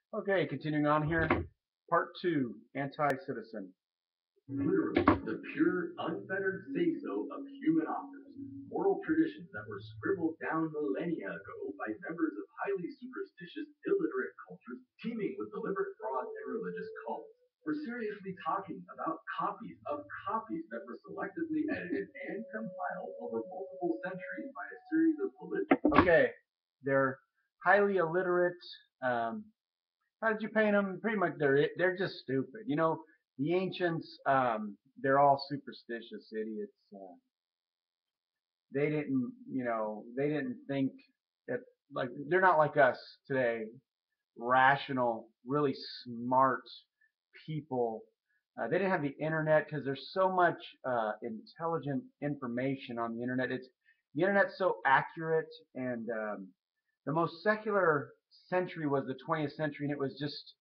Okay, continuing on here. Part 2, Anti-Citizen. Literally, the pure, unfettered say-so of human authors, moral traditions that were scribbled down millennia ago by members of highly superstitious, illiterate cultures teeming with deliberate frauds and religious cults. We're seriously talking about copies of copies that were selectively edited and compiled over multiple centuries by a series of political. Okay, they're highly illiterate. How did you paint them? Pretty much, they're just stupid. You know, the ancients, they're all superstitious idiots. They didn't, they didn't think that, like, they're not like us today, rational, really smart people. They didn't have the internet because there's so much intelligent information on the internet. The internet's so accurate, and the most secular century was the 20th century, and it was just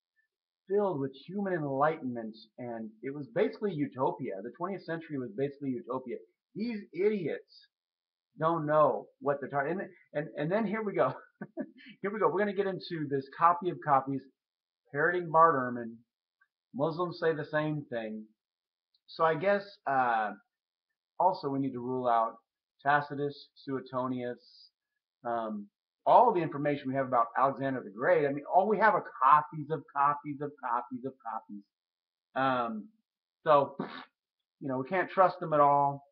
filled with human enlightenment, and it was basically utopia. The 20th century was basically utopia. These idiots don't know what they're talking. And then here we go. Here we go. We're going to get into this copy of copies, parroting Bart Ehrman. Muslims say the same thing. So I guess also we need to rule out Tacitus, Suetonius, um, all the information we have about Alexander the Great. I mean, all we have are copies of copies of copies of copies. So, we can't trust them at all.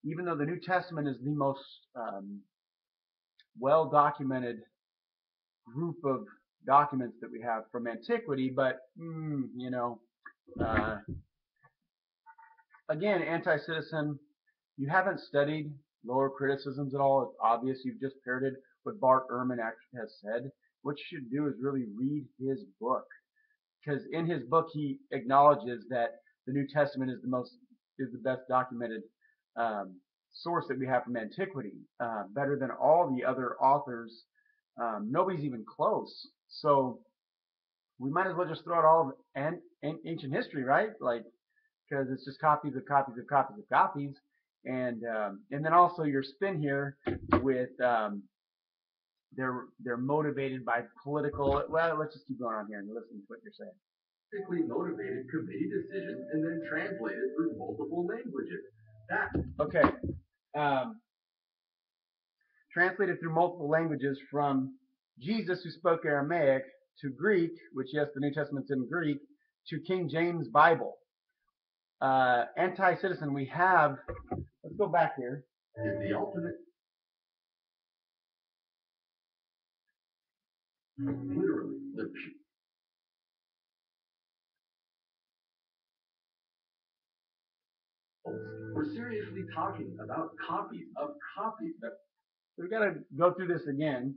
Even though the New Testament is the most well-documented group of documents that we have from antiquity, but again, anti-citizen, you haven't studied lower criticisms at all. It's obvious you've just parroted what Bart Ehrman actually has said. What you should do is really read his book, because in his book he acknowledges that the New Testament is the best documented source that we have from antiquity, better than all the other authors. Nobody's even close. So we might as well just throw out all of ancient history, right? Like, because it's just copies of copies of copies of copies, and then also your spin here with they're motivated by political. Well, let's just keep going on here and listen to what you're saying. Politically motivated committee decisions and then translated through multiple languages. Okay. Translated through multiple languages from Jesus, who spoke Aramaic, to Greek, which, yes, the New Testament's in Greek, to King James Bible. Anti-citizen, we have, let's go back here. Is the ultimate. Literally, the. We're seriously talking about copies of copies that. We've got to go through this again.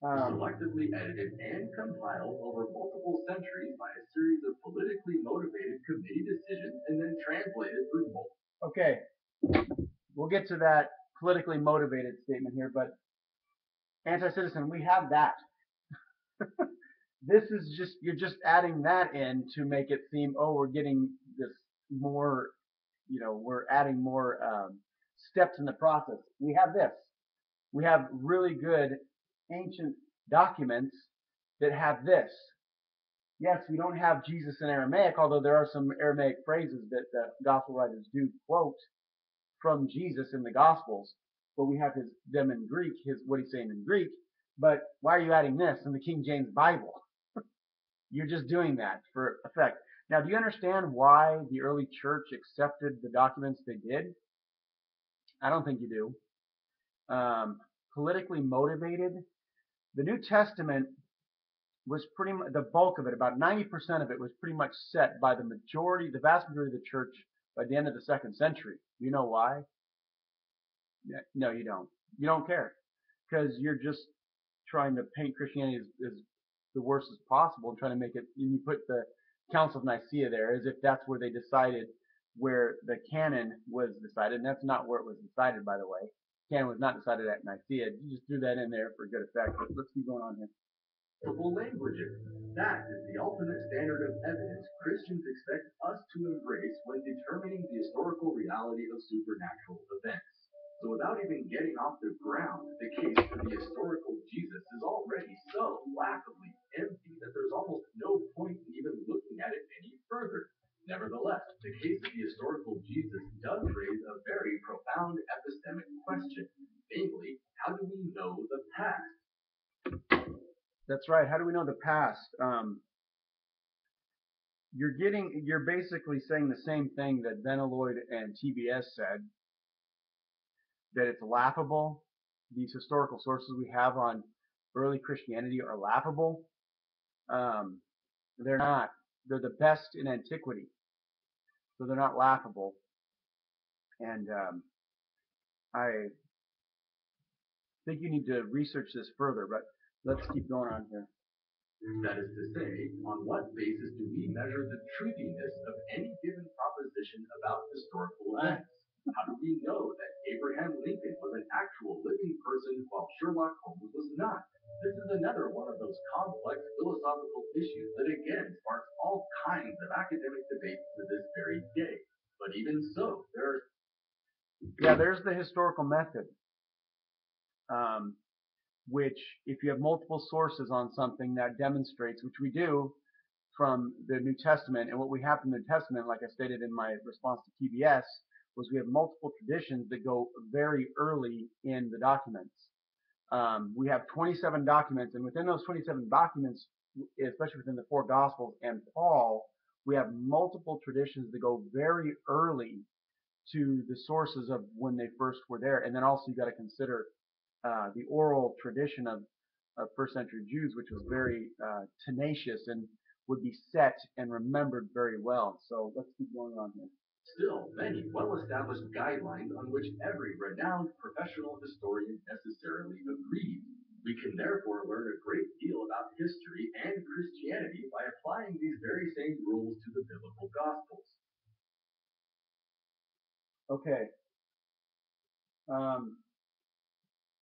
Selectively edited and compiled over multiple centuries by a series of politically motivated committee decisions and then translated through multiple. Okay, we'll get to that politically motivated statement here, but anti-citizen, we have that. This is just, you're just adding that in to make it seem, oh, we're getting this more, we're adding more steps in the process. We have this. We have really good ancient documents that have this. Yes, we don't have Jesus in Aramaic, although there are some Aramaic phrases that the gospel writers do quote from Jesus in the Gospels, but we have them in Greek, what he's saying in Greek. But why are you adding this in the King James Bible? You're just doing that for effect. Now, do you understand why the early church accepted the documents they did? I don't think you do. Politically motivated. The New Testament was pretty much, the bulk of it, about 90% of it was pretty much set by the vast majority of the church by the end of the 2nd century. You know why? No, you don't. You don't care, because you're just trying to paint Christianity as the worst as possible and trying to make it, and you put the Council of Nicaea there as if that's where they decided where the canon was decided, and that's not where it was decided, by the way. Canon was not decided at Nicaea. You just threw that in there for good effect. But let's keep going on here. Multiple languages. That is the ultimate standard of evidence Christians expect us to embrace when determining the historical reality of supernatural events. So without even getting off the ground, the case for the historical Jesus is already so laughably past. That's right. How do we know the past? You're basically saying the same thing that Venaloid and TBS said, that it's laughable. These historical sources we have on early Christianity are laughable. They're not. They're the best in antiquity, so they're not laughable. And I think you need to research this further, but let's keep going on here. That is to say, on what basis do we measure the truthiness of any given proposition about historical events? How do we know that Abraham Lincoln was an actual living person while Sherlock Holmes was not? This is another one of those complex philosophical issues that again sparks all kinds of academic debates to this very day. But even so, there's the historical method, which if you have multiple sources on something, that demonstrates, which we do from the New Testament. And what we have from the New Testament, like I stated in my response to TBS, was we have multiple traditions that go very early in the documents. We have 27 documents, and within those 27 documents, especially within the four Gospels and Paul, we have multiple traditions that go very early to the sources of when they first were there. And then also you got to consider the oral tradition of first century Jews, which was very tenacious and would be set and remembered very well. So let's keep going on here. Still many well-established guidelines on which every renowned professional historian necessarily agrees. We can therefore learn a great deal about history and Christianity by applying these very same rules to the biblical Gospels. Okay.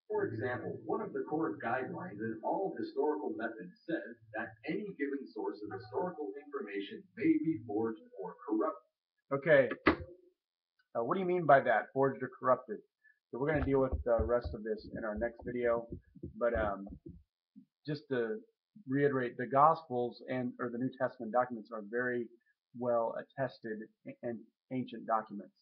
For example, one of the core guidelines in all historical methods says that any given source of historical information may be forged or corrupted. Okay. What do you mean by that, forged or corrupted? So we're going to deal with the rest of this in our next video. But just to reiterate, the Gospels or the New Testament documents are very well attested and ancient documents.